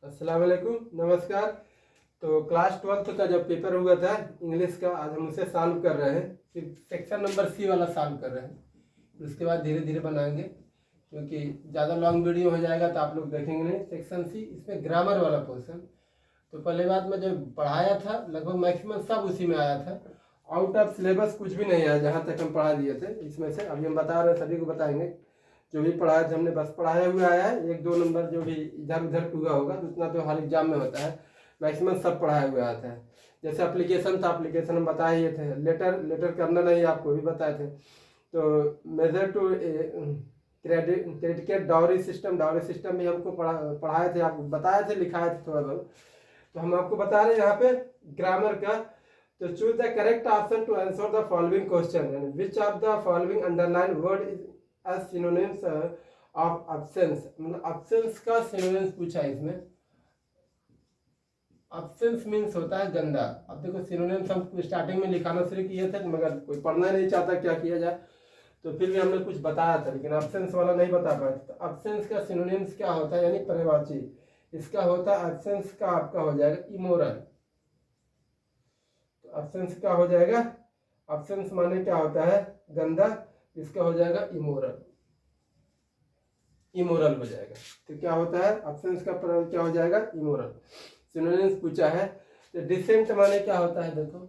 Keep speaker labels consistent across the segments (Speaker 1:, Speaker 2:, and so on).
Speaker 1: अस्सलाम वालेकुम, नमस्कार। तो क्लास 12th का जब पेपर हुआ था इंग्लिश का, आज हम उसे सॉल्व कर रहे हैं। फिर सेक्शन नंबर सी वाला सॉल्व कर रहे हैं, फिर उसके बाद धीरे धीरे बनाएंगे, क्योंकि ज़्यादा लॉन्ग वीडियो हो जाएगा तो आप लोग देखेंगे नहीं। सेक्शन सी, इसमें ग्रामर वाला पोर्शन। तो पहले बात में जो पढ़ाया था लगभग मैक्सिमम सब उसी में आया था। आउट ऑफ सिलेबस कुछ भी नहीं आया जहाँ तक हम पढ़ा दिए थे। इसमें से अभी हम बता रहे हैं, सभी को बताएंगे। जो भी पढ़ाया था हमने बस पढ़ाया हुआ आया है, एक दो नंबर जो भी इधर उधर टूगा होगा उतना तो हर एग्जाम में होता है। मैक्सिमम सब पढ़ाया हुआ आता है। जैसे एप्लीकेशन था, एप्लीकेशन हम बताए ही थे। लेटर करना नहीं, आपको भी बताए थे। तो major to credit dowry system भी हमको पढ़ाए थे, आपको बताए थे, लिखाए थे थोड़ा बहुत। तो हम आपको बता रहे हैं यहाँ पे ग्रामर का। तो choose the correct option to answer the following question. Which of the following underline word is as synonyms of absence। मतलब absence का synonyms पूछा है इसमें। absence means होता है गंदा। अब देखो synonyms हम स्टार्टिंग में लिखाना शुरू किए थे, मगर कोई पढ़ना नहीं चाहता, क्या किया जाए। तो फिर भी हमने कुछ बताया था, लेकिन absence वाला नहीं बता पाए। तो absence का synonyms क्या होता है, यानी पर्यायवाची। इसका होता है absence का आपका हो जाएगा immoral। तो absence का हो जाएगा, absence माने क्या होता है गंदा, इसका हो जाएगा इमोरल। इमोरल हो जाएगा। तो क्या होता है ऑप्शंस का प्रयोग क्या हो जाएगा, इमोरल। सिनोनिम्स पूछा है। तो डिसेंट माने क्या होता है, देखो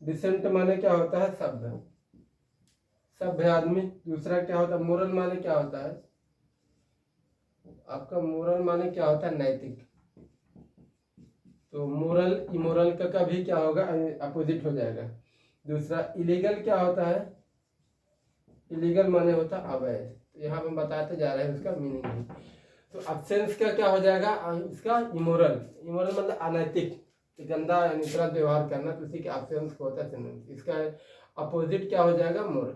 Speaker 1: डिसेंट माने क्या होता है सभ्य, सभ्य आदमी। दूसरा क्या होता है मोरल माने क्या होता है आपका, मोरल माने क्या होता है नैतिक। तो मोरल इमोरल का भी क्या होगा, अपोजिट हो जाएगा। दूसरा इलीगल क्या होता है, इलीगल माने होता है अवैध। तो यहाँ पे बताते जा रहे हैं उसका मीनिंग भी। तो अब्सेंस का क्या हो जाएगा, इसका इमोरल। इमोरल मतलब अनैतिक, गंदा यानी गलत व्यवहार करना, तो उसी के अब्सेंस को होता है। इसका अपोजिट क्या हो जाएगा, मोरल।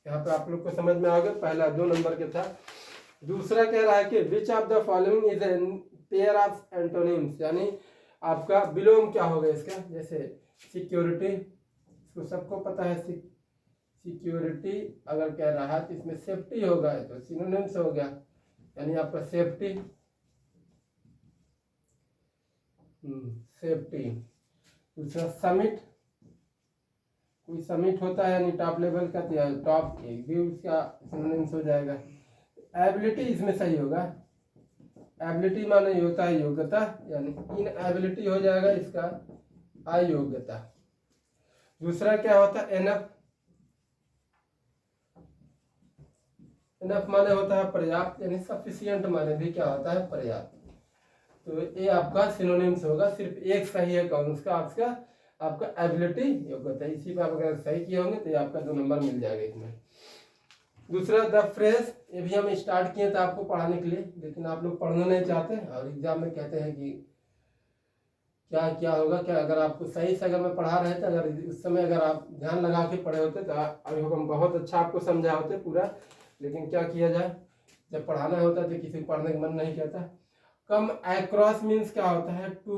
Speaker 1: यहाँ पे आप लोग को समझ में आ गया, पहला 2 नंबर के था। दूसरा कह रहा है कि विच of the following is an pair of antonyms, यानी आपका विलोम क्या होगा इसका। जैसे सिक्योरिटी, इसको सबको पता है सिक्योरिटी अगर कह रहा है तो इसमें सेफ्टी होगा, तो सिनोनिम्स हो गया, यानी आपका सेफ्टी। सेफ्टी। दूसरा समिट, कोई समिट होता है यानी टॉप लेवल का, टॉप भी उसका सिनोनिम्स हो जाएगा। एबिलिटी इसमें सही होगा। एबिलिटी माने होता है योग्यता, यानी इन एबिलिटी हो जाएगा इसका अयोग्यता। दूसरा क्या होता है एनफ, इनफ माने होता है पर्याप्त, यानी सफिशिएंट माने भी क्या होता है पर्याप्त। तो ये आपका सिनोनिम्स होगा। सिर्फ एक सही है कौन उसका, आपका एबिलिटी योग्यता। इसी पे आप अगर सही किए होंगे तो ये आपका 2 नंबर मिल जाएगा इसमें। दूसरा द फ्रेज, ये भी हम स्टार्ट किए थे आपको पढ़ाने के लिए, लेकिन आप लोग पढ़ना नहीं चाहते और एग्जाम में कहते हैं कि क्या क्या होगा। क्या अगर आपको सही से अगर मैं पढ़ा रहे थे, अगर उस समय अगर आप ध्यान लगा के पढ़े होते तो अभी हम बहुत अच्छा आपको समझा होते पूरा। लेकिन क्या किया जाए, जब पढ़ाना होता है तो किसी को पढ़ने का मन नहीं करता। कम अक्रॉस मीन्स क्या होता है, टू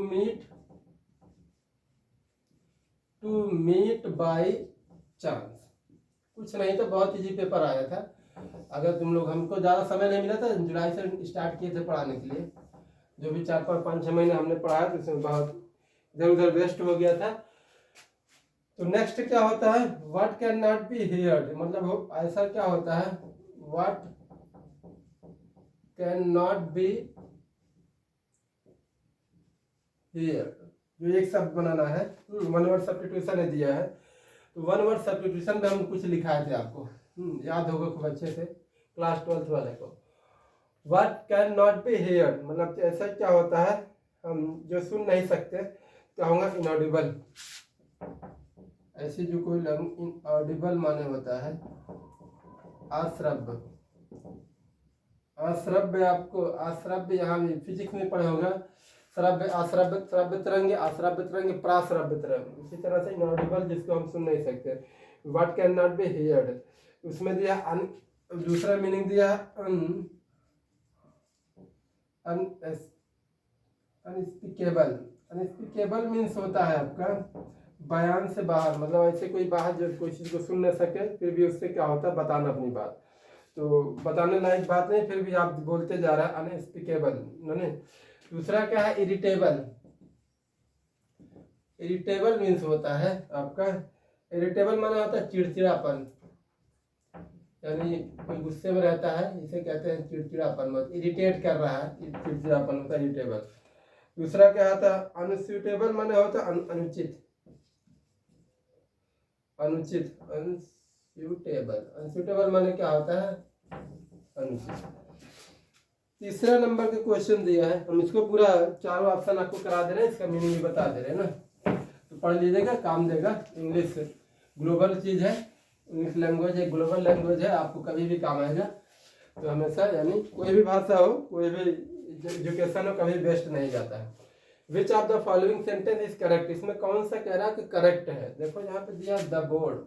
Speaker 1: मीट बाय चांस। कुछ नहीं तो बहुत इजी पेपर आया था। अगर तुम लोग, हमको ज़्यादा समय नहीं मिला था, जुलाई से स्टार्ट किए थे पढ़ाने के लिए। जो भी 4-5-6 महीने हमने पढ़ाया तो उसमें बहुत इधर उधर वेस्ट हो गया था। तो नेक्स्ट क्या होता है, what can not be heard, मतलब ऐसा क्या होता है, what can not be heard. जो एक शब्द बनाना है, 1 वर्ड सब्स्टिट्यूशन ने दिया है। तो 1 वर्ड सब्स्टिट्यूशन में हम कुछ लिखाए थे आपको, याद होगा खूब अच्छे से क्लास 12th वाले को। What can not be heard मतलब ऐसा क्या होता है, हम जो सुन नहीं सकते, क्या होगा इनऑडिबल। ऐसे जो कोई इनऑडिबल माने होता है अश्रव्य। अश्रव्य, आपको अश्रव्य यहाँ भी फिजिक्स में पढ़े होगा। श्रव्य, अश्रव्य, श्रव्य तरंगे, अश्रव्य तरंगे, प्राश्रव्य तरंग। इसी तरह से इनऑडिबल जिसको हम सुन नहीं सकते, what can not be heard. उसमें दिया दूसरा मीनिंग दिया अनस्पीकेबल। अनस्पीकेबल मीन्स होता है आपका बयान से बाहर, मतलब ऐसे कोई बाहर जो कोई चीज को सुन न सके फिर भी उससे क्या होता है बताना अपनी बात। तो बताने लायक बात नहीं, फिर भी आप बोलते जा रहा है अनस्पीकेबल, नहीं। दूसरा क्या है, इरिटेबल। इरिटेबल मीन्स होता है आपका, इरिटेबल माना होता है चिड़चिड़ापन, यानी कोई गुस्से में रहता है, इसे कहते हैं चिड़चिड़ापन, मतलब इरिटेट कर रहा है, चिड़चिड़ापन होता है इरिटेबल। दूसरा क्या होता है, अनसूटेबल माने होता है अनुचित, अनुचित, अनसूटेबल, अनसूटेबल माने क्या होता है, अनुचित। तीसरा नंबर का क्वेश्चन दिया है, हम इसको पूरा चारों ऑप्शन आपको करा दे रहे हैं, इसका मीनिंग भी बता दे रहे हैं ना, तो पढ़ लीजिएगा, काम देगा। इंग्लिश ग्लोबल चीज़ है, इंग्लिश लैंग्वेज है, ग्लोबल लैंग्वेज है, आपको कभी भी काम आएगा। तो हमेशा यानी कोई भी भाषा हो, कोई भी एजुकेशन हो, कभी वेस्ट नहीं जाता है। विच of the following sentence is correct, इसमें कौन सा कह रहा है कि करेक्ट है। देखो यहाँ पे दिया the board,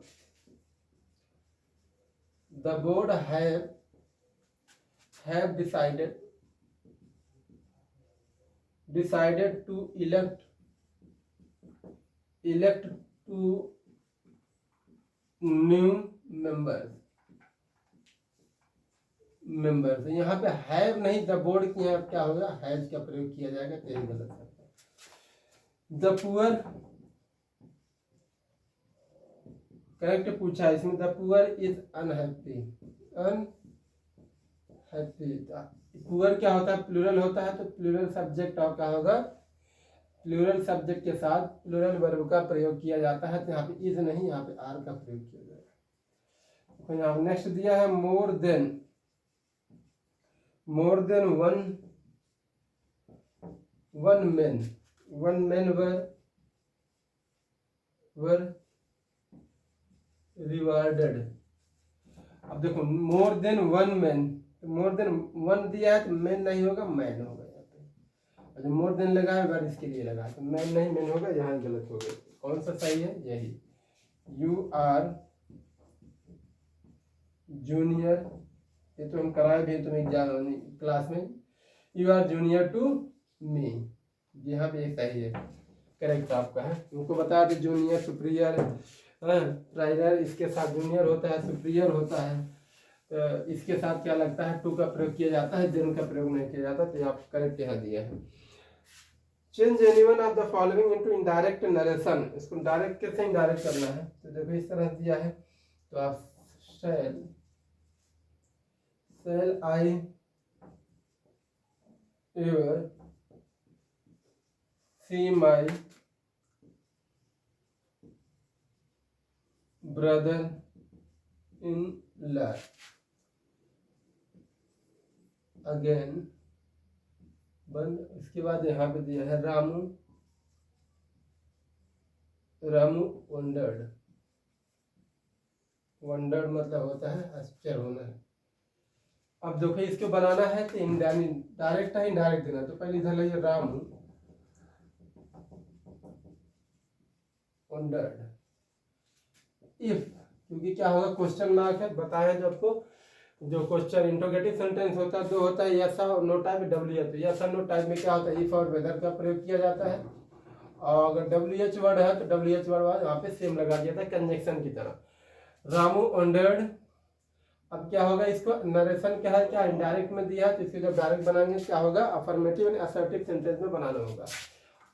Speaker 1: the board have decided to elect two new members। यहाँ पे हैव नहीं, द बोर्ड की यहाँ क्या होगा, हैज का प्रयोग किया जाएगा, तो यही गलत है। द पुअर करेक्ट पूछा है इसमें, the poor is unhappy, poor क्या होता है, प्लूरल होता है, तो प्लूरल सब्जेक्ट आपका होगा, प्लूरल सब्जेक्ट के साथ प्लूरल वर्ब का प्रयोग किया जाता है, तो यहाँ पे इज नहीं, यहाँ पे आर का प्रयोग किया जाएगा। तो यहाँ नेक्स्ट दिया है मोर देन वन मैन वर रिवार्डेड। अब देखो मोर देन वन मैन, तो मोर देन वन दिया है तो मैन नहीं होगा, मैन होगा यहाँ पे। अच्छा मोर देन लगा है, वर्ड इसके लिए लगा, तो मैन नहीं मैन होगा, यहाँ गलत हो गया। कौन सा सही है, यही। यू आर जूनियर, ये तो हम कराए भी तुम एग्जाम क्लास में, you are junior to me, यहाँ पे एक सही है, करेक्ट आपका है। उनको बता दे जूनियर सुप्रियर, प्राइमर इसके साथ जूनियर होता है, सुप्रियर होता है, तो इसके साथ क्या लगता है, टू का प्रयोग किया जाता है, देन का प्रयोग नहीं किया जाता, तो आप करेक्ट यहाँ दिया है। Change anyone of the following into indirect narration, इसको डायरेक्ट कैसे इनडायरेक्ट करना है, तो देखो इस तरह दिया है, तो आप shall I ever see my brother in law again, बंद। इसके बाद यहाँ पे दिया है रामू वंडर्ड मतलब होता है आश्चर्य होना। अब देखो इसको बनाना है तो डायरेक्ट है इनडायरेक्ट देना, तो पहले इधर लाइए रामू वंडर्ड इफ, क्योंकि क्या होगा क्वेश्चन मार्क है, बताया जो आपको, जो क्वेश्चन इंट्रोगेटिव सेंटेंस होता है, दो होता है यस और no type, W H. Yes और नो टाइप में क्या होता है, इफ और वेदर का प्रयोग किया जाता है, और अगर डब्ल्यू एच वर्ड है तो डब्ल्यू एच वर्ड वहाँ पे सेम लगा दिया था कंजक्शन की तरह, रामू वंडर्ड। अब क्या होगा, इसको नरेशन क्या है, क्या इनडायरेक्ट में दिया है, तो इसको जब डायरेक्ट बनाएंगे क्या होगा, अफर्मेटिव एंड असर्टिव सेंटेंस में बनाना होगा।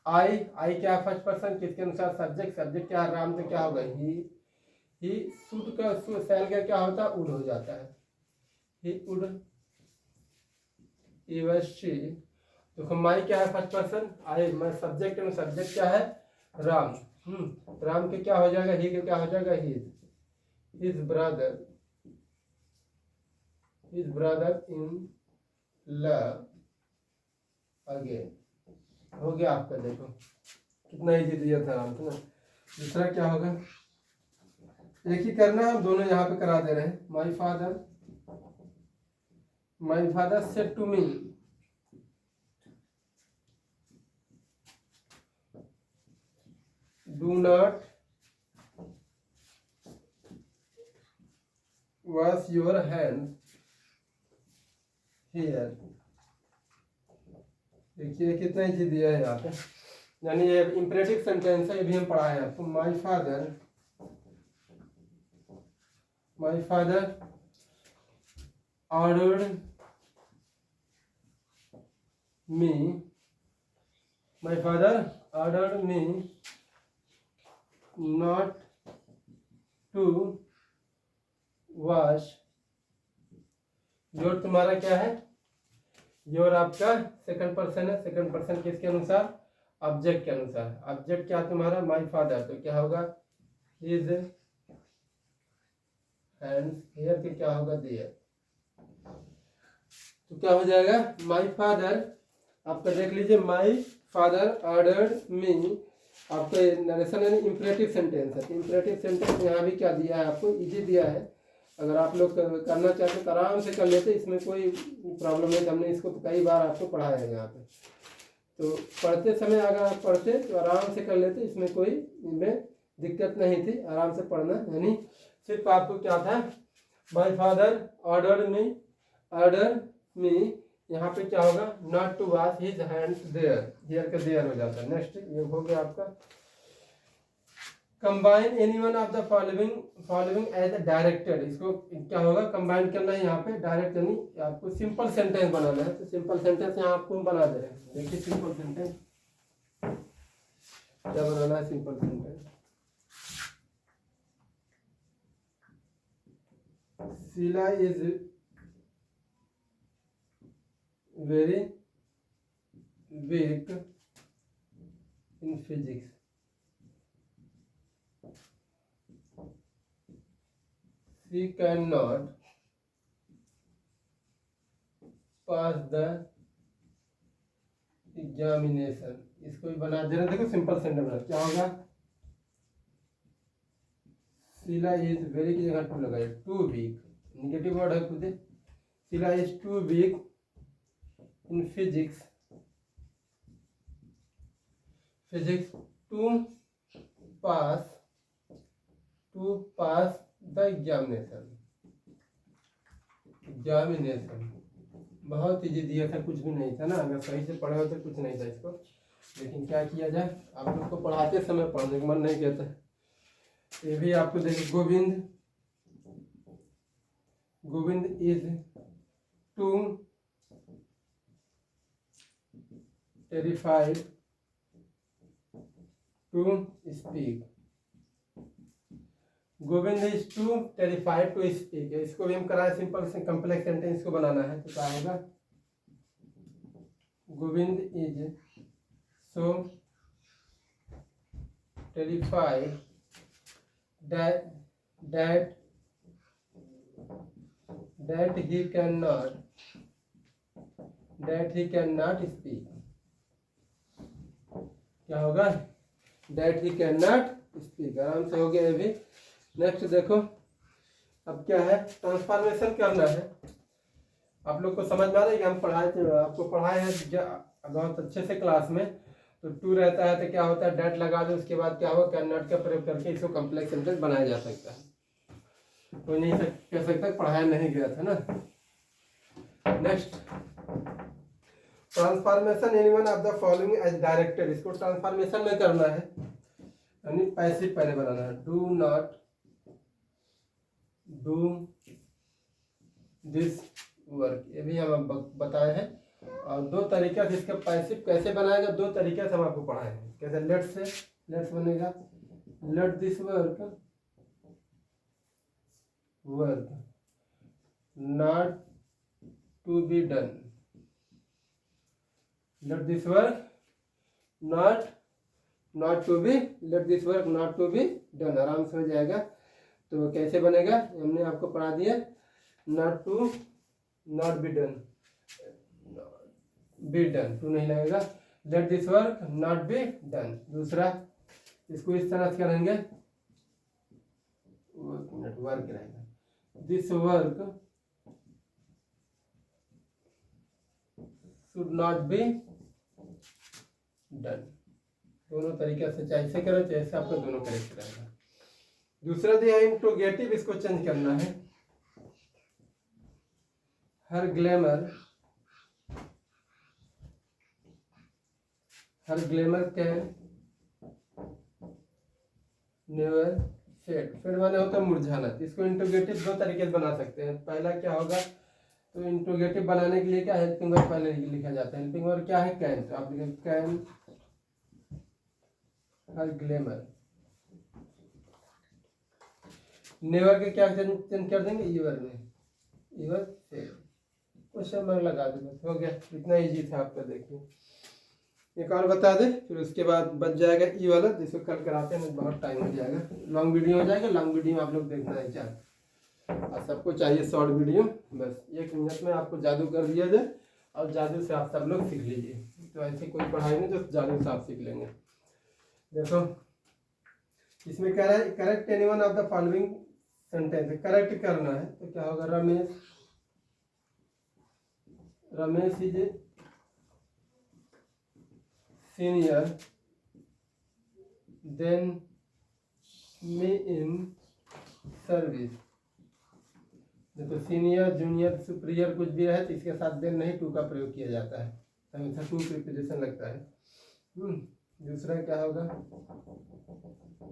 Speaker 1: आई क्या फर्स्ट पर्सन, किसके अनुसार, सब्जेक्ट क्या है, राम, तो क्या होगा ही शुड का सेल का क्या होता है, उड हो जाता है, ही उड शी। देखो माई क्या है फर्स्ट पर्सन, आई, मैं सब्जेक्ट में, सब्जेक्ट क्या है राम, राम के क्या हो जाएगा, ही के क्या हो जाएगा, his brother in love again. हो गया आपका, देखो कितना इजी दिया था राम को ना। दूसरा क्या होगा, एक ही करना है, हम दोनों यहाँ पे करा दे रहे हैं। My father said to me, do not wash your hand here. देखिए कितना इजी दिया है यहाँ पे, यानी ये इंपरेटिव सेंटेंस है, ये भी हम पढ़ाए हैं आपको। My father ordered me, my father ordered me not to wash your तुम्हारा क्या है, योर आपका सेकंड पर्सन है, सेकंड पर्सन किसके अनुसार, ऑब्जेक्ट के अनुसार, ऑब्जेक्ट क्या तुम्हारा माय फादर, तो क्या होगा हिज हैंड्स, हियर के क्या होगा देयर, तो क्या हो जाएगा माय फादर, आपका देख लीजिए माय फादर ऑर्डर्ड मी, आपका नरेशन है इंपरेटिव सेंटेंस है, इंपरेटिव सेंटेंस यहाँ भी क्या दिया है आपको, इजी दिया है, अगर आप लोग करना चाहते तो आराम से कर लेते, इसमें कोई प्रॉब्लम नहीं, हमने इसको कई बार आपको पढ़ाया है यहाँ पे, तो पढ़ते समय अगर आप पढ़ते तो आराम से कर लेते, इसमें कोई इनमें दिक्कत नहीं थी, आराम से पढ़ना, यानी सिर्फ आपको क्या था, माय फादर ऑर्डर मी, यहाँ पे क्या होगा not to wash his hands there, here का देयर हो जाता है। नेक्स्ट ये हो गया आपका combine any one of the following as directed, इसको क्या होगा कंबाइन करना है, यहाँ पे डायरेक्ट यानी आपको सिंपल सेंटेंस बनाना है, तो सिंपल सेंटेंस यहाँ आपको हम बना दे रहे हैं, देखिए सिंपल सेंटेंस क्या बनाना है, simple sentence Sheela is very weak in physics, she cannot pass the examination, इसको भी बना दे रहे, देखो सिंपल सेंटेंस बना, क्या होगा शीला इज वेरी की जगह टू लगाए, टू वीक, निगेटिव वर्ड है खुद, Sheela is too weak in physics to pass the examination, बहुत इजी दिया था, कुछ भी नहीं था ना, अगर सही से पढ़े हो तो कुछ नहीं था इसको, लेकिन क्या किया जाए, आप लोग को पढ़ाते समय पढ़ने का मन नहीं कहता, ये भी आपको देखिए Govind is too terrified to speak, Govind is too terrified to speak, इसको भी हम कराए सिंपल से कम्प्लेक्स सेंटेंस को बनाना है, तो क्या होगा Govind is so terrified that he cannot speak, क्या होगा that he cannot speak, आराम से हो गया ये भी। नेक्स्ट देखो अब क्या है, ट्रांसफॉर्मेशन करना है, आप लोग को समझ में आ रहा है कि हम आपको पढ़ाए हैं बहुत अच्छे से क्लास में, तो टू रहता है तो क्या होता है डेट लगा दो, उसके बाद क्या होगा कैन नॉट का प्रयोग करके इसको कम्प्लेक्स सेंटेंस बनाया जा सकता है, कोई नहीं कह सकता पढ़ाया नहीं गया था ना। Next transformation any one of the following as directed, इसको ट्रांसफॉर्मेशन में करना है, यानी पैसिव पहले बनाना है, do not do this work, ये भी हम बताए हैं, और दो तरीका से इसका पैसिव कैसे बनाएगा, दो तरीके से हम आपको पढ़ाए हैं, कैसे लेट्स बनेगा let this work not to be done, let this work not to be done, आराम से हो जाएगा। तो कैसे बनेगा हमने आपको पढ़ा दिया, नॉट बी डन, टू नहीं लगेगा, late this work not be done. दूसरा इसको इस तरह से करेंगे, वर्क रहेगा, this work should not be done, दोनों तरीके से चाहे ऐसे करो चाहे ऐसे, आपको दोनों करेक्ट रहेगा। दूसरा दिया इंट्रोगेटिव, इसको चेंज करना है, her glamour can never fade, fade माने होता है मुरझाना, इसको इंट्रोगेटिव दो तरीके से बना सकते हैं। पहला क्या होगा तो इंट्रोगेटिव बनाने के लिए क्या हेल्पिंग वर्ब पहले लिखा जाता है। हेल्पिंग वर्ब क्या है? कैन। तो आप लिखें कैन हर ग्लैमर। नेवर के क्या चेंज कर देंगे? ईवर में। ईवर से क्वेश्चन मार्क लगा दे, बस हो गया। इतना इजी था आपका। देखिए एक और बता दे, फिर उसके बाद बच जाएगा ई वाला, जिसको कल कराते हैं, बहुत टाइम हो जाएगा, लॉन्ग वीडियो हो जाएगा। लॉन्ग वीडियो आप लोग देखना है क्या, और सबको चाहिए शॉर्ट वीडियो। बस 1 मिनट में आपको जादू कर दिया जाए और जादू से आप सब लोग सीख लीजिए। तो ऐसी कोई पढ़ाई नहीं जो जादू से आप सीख लेंगे। देखो इसमें कह रहा है correct any one of the following sentence. Correct करना है तो क्या होगा? Ramesh is senior than me in service. देखो सीनियर जूनियर सुपीरियर कुछ भी है तो इसके साथ देन नहीं टू का प्रयोग किया जाता है, हमेशा टू प्रीपोजिशन लगता है। दूसरा क्या होगा?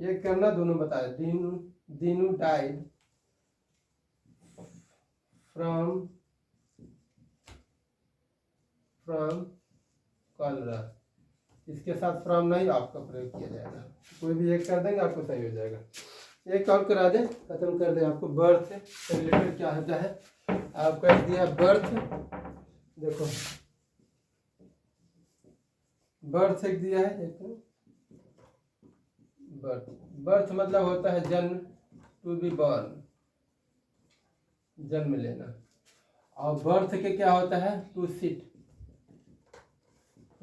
Speaker 1: ये करना दोनों बताए। Dinu died from cholera. इसके साथ फ्रॉम नहीं आपका प्रयोग किया जाएगा। कोई भी एक कर देंगे आपको सही हो जाएगा। एक और करा दें, खत्म कर दें। आपको बर्थ से रिलेटेड क्या होता है? आपका दिया बर्थ। देखो बर्थ एक दिया है, एक बर्थ मतलब होता है जन्म, टू बी बॉर्न, जन्म लेना। और बर्थ के क्या होता है? टू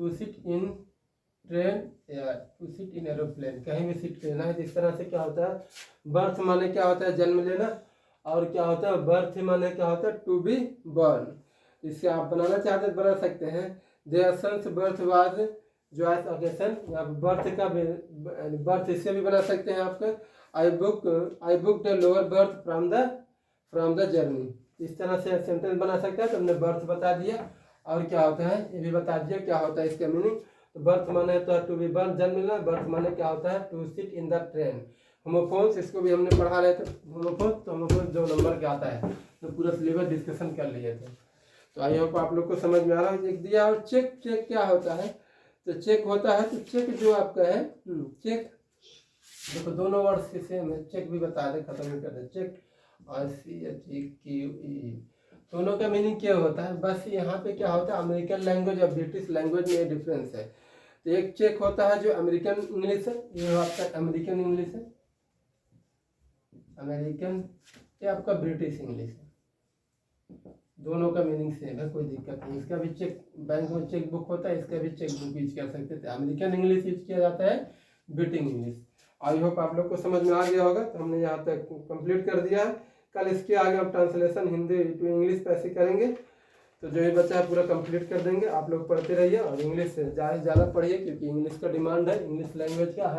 Speaker 1: सिट इन ट्रेन या टू सिट इन एरोप्लेन, कहीं भी सीट लेना है। इस तरह से क्या होता है? बर्थ माने क्या होता है? जन्म लेना। और क्या होता है? बर्थ माने क्या होता है? To be born. इससे आप बनाना चाहते बना सकते हैं। Their son's birth was joyous occasion. Birth का बर्थ इससे भी बना सकते हैं आपका। I book lower berth from the journey. इस तरह से सेंटेंस बना सकते हैं। तो हमने बर्थ बता दिया, और क्या होता है ये भी बता दिया क्या होता है इसका मीनिंग। तो बर्थ माने तो टू बी बर्न, जन्म लेना। बर्थ माने क्या होता है? To sit in the train. Homophones, इसको भी हमने पढ़ा रहे थे। होमोफोन्स तो होमोफोन्स 2 नंबर का आता है, तो पूरा सिलेबस डिस्कशन कर लिए थे। तो आई होप आप लोग को समझ में आ रहा है। एक दिया। और चेक क्या होता है? तो चेक होता है, तो चेक जो आपका है चेक, देखो दोनों वर्ड से सेम है। चेक भी बता दे, खत्म ही कर दे। चेक और CHEQ दोनों का मीनिंग क्या होता है? बस यहाँ पे क्या होता है? अमेरिकन लैंग्वेज और ब्रिटिश लैंग्वेज में ये डिफरेंस है। तो एक चेक होता है जो अमेरिकन इंग्लिश है, ये आपका अमेरिकन इंग्लिश है, अमेरिकन, ये आपका ब्रिटिश इंग्लिश है। दोनों का मीनिंग सेम है, कोई दिक्कत नहीं। इसका भी चेक, बैंक में चेक बुक होता है, इसका भी चेक बुक यूज कर सकते थे। अमेरिकन इंग्लिश यूज किया जाता है, ब्रिटिश इंग्लिश। आई होप आप लोग को समझ में आ गया होगा। तो हमने यहाँ तक कंप्लीट कर दिया है। कल इसके आगे हम ट्रांसलेशन हिंदी टू इंग्लिश पे ऐसे करेंगे। तो जो भी बच्चा है पूरा कंप्लीट कर देंगे। आप लोग पढ़ते रहिए और इंग्लिश से ज़्यादा पढ़िए, क्योंकि इंग्लिश का डिमांड है। इंग्लिश लैंग्वेज का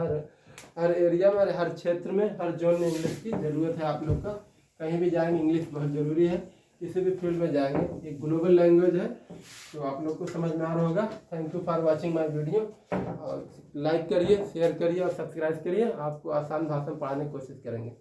Speaker 1: हर एरिया में, हर क्षेत्र में, हर जोन में इंग्लिश की ज़रूरत है आप लोग का। कहीं भी जाएंगे इंग्लिश बहुत ज़रूरी है, किसी भी फील्ड में जाएंगे। एक ग्लोबल लैंग्वेज है, तो आप लोग को समझ में आ रहा होगा। Thank you for watching my video. और लाइक करिए, शेयर करिए और सब्सक्राइब करिए। आपको आसान भाषा में पढ़ाने की कोशिश करेंगे।